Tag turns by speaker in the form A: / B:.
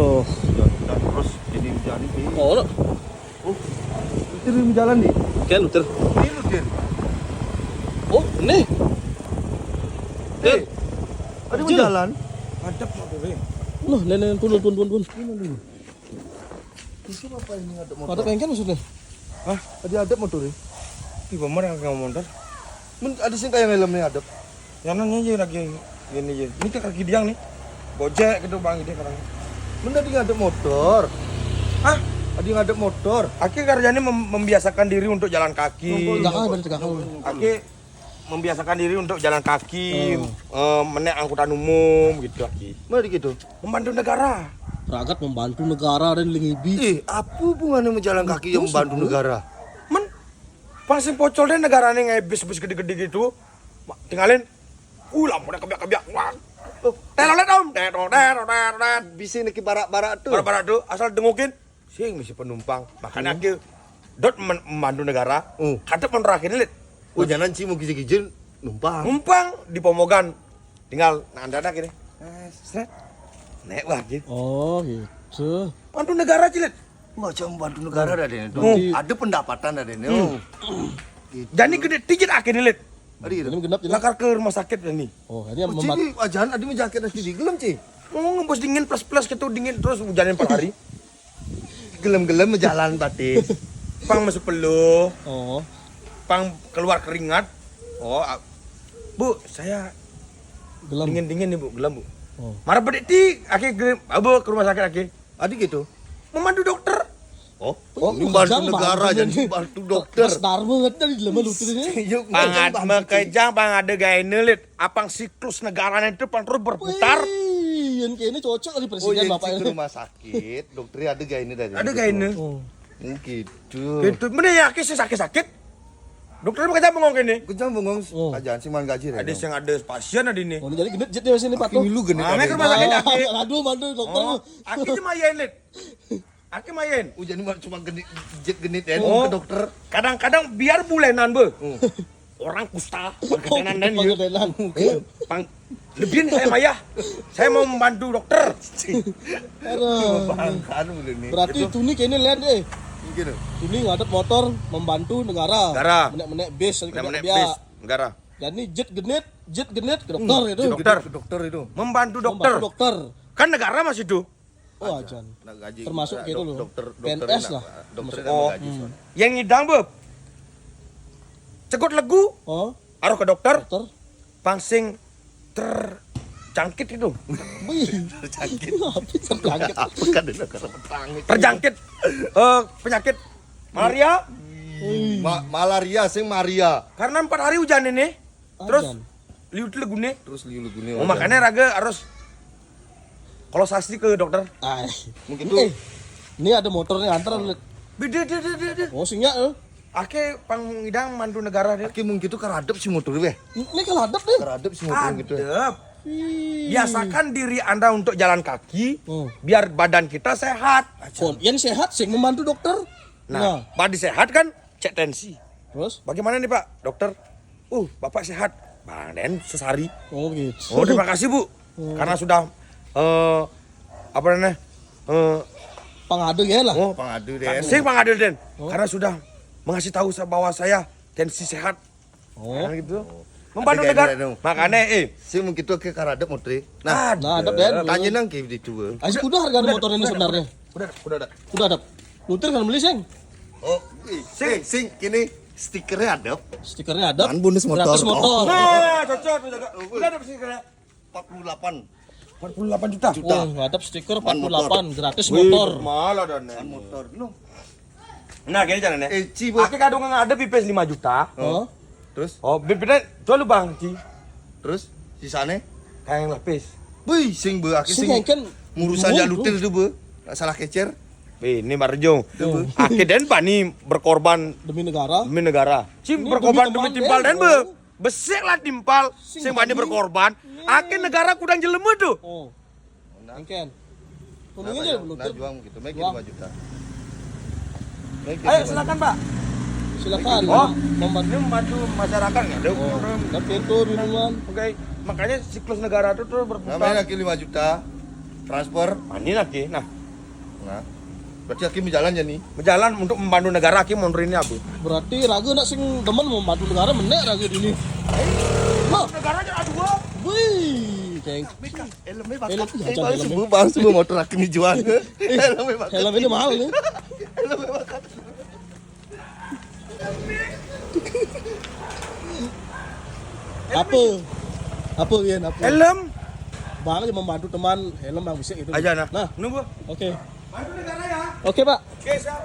A: Oh,
B: Dan terus ini jalan ini.
A: oh, no.
B: Oh, itu di jalan nih.
A: Kan uter.
B: Ini lu dia.
A: Oh, nih.
B: Eh, ada
A: Kecil.
B: jalan.
C: Ada motor ya.
A: Loh, nenek pun.
B: Itu apa ini ada motor?
A: Ada pengken maksudnya?
B: Hah? Ada motor ya?
C: Ih, bener yang motor.
B: Ada sih kayak helmnya ada.
C: Yang nanya aja lagi gini aja. Ini kan kaki diang nih. Gojek gitu bang ini kadang.
B: Bener dia ada motor.
C: Hah?
B: Ada yang ada motor.
C: Aki kerjanya membiasakan diri untuk jalan kaki.
A: Enggak kan, berarti enggak kan.
C: Aki membiasakan diri untuk jalan kaki, menaik angkutan umum gitu Aki.
B: Mana gitu?
C: Membantu negara.
A: Ragat membantu negara dan lingibi.
B: Eh, apa hubungannya sama jalan kaki yang membantu negara?
C: Men, paling pocol deh negara nih ngebis-bis gede-gede gitu. Tinggalin, lampunya kebiak-kebiak. Wah, telolet om, telolet.
B: Bisa nih barak-barak tuh.
C: Barak-barak tuh asal dengukin, sih misi penumpang. Makanya Aki dot membantu negara. Hadap menerakin lihat.
B: Oh, jangan sih mau gijin numpang.
C: Numpang di Pomogan, tinggal nanda gini. Seret, naik wah gitu.
A: Oh, gitu.
C: Bantu negara cilet.
B: Nggak cuma bantu negara ada deh.
A: Berarti-
B: Ada pendapatan ada deh. Oh. Gitu.
C: Jadi gede tigit akhir lihat.
B: Ada gitu.
A: Ini genap jadi.
C: Lakar ke rumah sakit ini.
A: Oh, ini yang
B: Oh,
A: membantu.
B: jadi ajan ada menjaket nasi di gelem sih.
C: Mau ngembus dingin plus gitu dingin terus hujanin per hari.
B: Gelem-gelem jalan batin.
C: Pang masuk peluh,
A: Oh,
C: pang keluar keringat. Oh, Bu, saya
A: gelam.
C: dingin nih Bu, gelam Bu.
A: Oh.
C: Marah bedek ti, akhir Bu ke rumah sakit akhir.
B: Ada gitu.
C: Membantu dokter.
B: Oh,
A: Oh,
B: ini bantu
A: kejang,
B: negara
A: Bang.
B: jadi bantu dokter.
A: Mas Darmo kan tadi lama lutut ini.
B: Yuk,
C: Pangat mekejang, pang ada gaya nelit. Apang siklus negaranya itu pang terus berputar.
A: Wih, yang kayak ini cocok kali
B: Oh,
A: presiden
B: yang
A: bapak
B: ke
A: ini.
B: rumah sakit, dokternya ada gaya ini dari.
C: Ada gaya ini.
A: Oh.
B: Gitu.
C: Gitu. Mana ya akhir sakit-sakit. Dokter mau kerja bengong ini.
B: Kejam bengong.
A: Oh.
B: Ajan sih man gaji
C: Ada yang ada pasien ada ini.
A: Oh, ini jadi genit jet dia sini Pak tuh.
B: Ini lu gini
C: Ah, ke rumah sakit akhir.
A: Aduh, mandu dokter.
C: Oh, akhir cuma main lit. Akhir main.
B: Hujan ini cuma genit jet genit ya
C: Oh.
B: ke dokter.
C: Kadang-kadang biar bulenan be. Orang kusta, pangkatenan dan
A: Panggil
C: ya.
A: Denan.
C: Pang lebihin saya Maya. Saya mau membantu dokter.
A: Aduh.
B: Bangkan udah nih.
A: Berarti Tuni kayaknya lihat deh.
B: Gitu.
A: Tuni ngadep motor membantu negara.
C: Negara.
A: Menek-menek bis tadi
C: Namanya
A: biar.
C: bis negara.
A: Jadi jet genit ke dokter itu.
C: Dokter.
B: Ke dokter itu.
C: Membantu dokter.
A: Membantu dokter.
C: Kan negara masih itu.
A: Oh, ajan.
B: Nah, gaji
A: Termasuk gitu loh.
B: dokter
A: PNS lah.
B: Dokter
C: Oh.
B: gaji.
C: Yang ngidang be. Cegot legu,
A: Oh,
C: aruh ke dokter,
A: dokter.
C: pangsing terjangkit itu.
A: Wih,
B: Terjangkit.
A: apa terjangkit?
B: Apa kan ada negara petangit.
C: Terjangkit penyakit malaria
B: Malaria sing Maria.
C: karena 4 hari hujan ini. Terus
A: Ajan.
C: liut legune.
B: Terus liu gini.
C: Oh, makanya raga harus kolosasi ke dokter.
A: Ay.
B: Mungkin tuh
A: Ini ada motornya antar.
C: Beda.
A: Oh, singa eh.
C: Ake pangidang mandu negara dia.
B: Aki mungkin tuh karadep si motor weh.
A: Ini kalau hadap deh.
B: Karadep si motor gitu.
C: Adep. Biasakan diri Anda untuk jalan kaki,
A: Oh.
C: biar badan kita sehat.
A: Oh, yang sehat sih membantu dokter.
C: Nah, badi sehat kan cek tensi.
A: Terus?
C: Bagaimana nih Pak, dokter? Bapak sehat. Bang Den sesari.
A: Oh, gitu.
C: Oh, terima kasih Bu. Karena sudah apa namanya?
A: Pengadu ya lah.
C: Oh,
B: Pengadu deh.
C: sing pangadil Den. Karena sudah mengasih tahu bahwa saya tensi sehat.
A: Oh.
C: Nah, gitu. Membantu
B: Ada
C: negara.
B: gaya-gaya
C: Makanya
B: Si mungkin tuh ke karadep motor. Nah,
A: Nah, hadap Den.
B: tanya nang ke itu.
A: Ayo kuda harga motor ini sebenarnya.
C: udah ada.
A: Udah hadap. Lutir kan beli sing.
B: Oh, sing kini stikernya ada.
A: Stikernya ada.
B: Kan bonus motor.
A: Gratis motor.
C: Nah, cocok tuh jaga. Udah ada sih kira
B: 48
C: 48 juta.
A: Oh, hadap stiker
B: Ban
A: 48 gratis
C: Wih,
A: motor.
C: malah dan.
B: motor. No.
C: Nah, gini jalan ya.
B: Ci, Bu.
C: Aki kadung ada pipes 5 juta.
A: Oh.
B: Terus
C: Oh, bibitnya coba lu Bang, Ci.
B: terus sisane
C: Kayak yang lapis.
B: Wih, sing be aki
A: Sing
B: sing
A: kan
B: ngurusan jalutir tuh be. Nggak salah kecer.
C: Ini Marjo. Aki dan Bani berkorban
A: demi negara.
C: demi negara. Cim
A: Ini
C: berkorban
A: demi
C: demi
A: teman,
C: timpal
A: Den.
C: dan be. Besek lah timpal.
A: Sing
C: Sing Bani
A: Bani.
C: berkorban. Aki negara kudang jelemu tuh.
A: Oh. Engken. Ngomongnya
B: Nah,
A: aja belum.
B: nah, juang gitu. Make
A: Juang.
B: 5 juta.
C: Ayo silakan Pak.
A: Silakan.
C: Oh.
A: Membantu.
C: Ini membantu masyarakat nggak ada.
A: Oh. Dan pintu minuman.
C: Oke, makanya siklus negara itu tuh berputar.
B: Namanya lagi 5 juta. transfer.
C: Ini lagi. Nah,
B: Nah, berarti Hakim jalan ya nih.
C: berjalan untuk membantu negara Hakim mundur ini Abu.
A: Berarti ragu nak sing demen mau bantu negara menek ragu ini. Mah,
C: Negaranya aduh.
A: wih, ceng.
B: Helmnya
A: Helm,
B: bakal.
A: jangan
B: Bang
A: helmnya.
B: semua motor Hakim dijual. Helmnya bakal.
A: Helm ini mahal nih.
B: Helmnya bakal.
A: Apa? Apa Ian? Apa?
C: Helm.
A: Bang aja membantu teman helm yang bisa itu.
C: Aja nah.
A: Nah,
C: Nunggu.
A: oke.
C: Bantu negara ya.
A: Oke, Pak.
C: Oke, siap.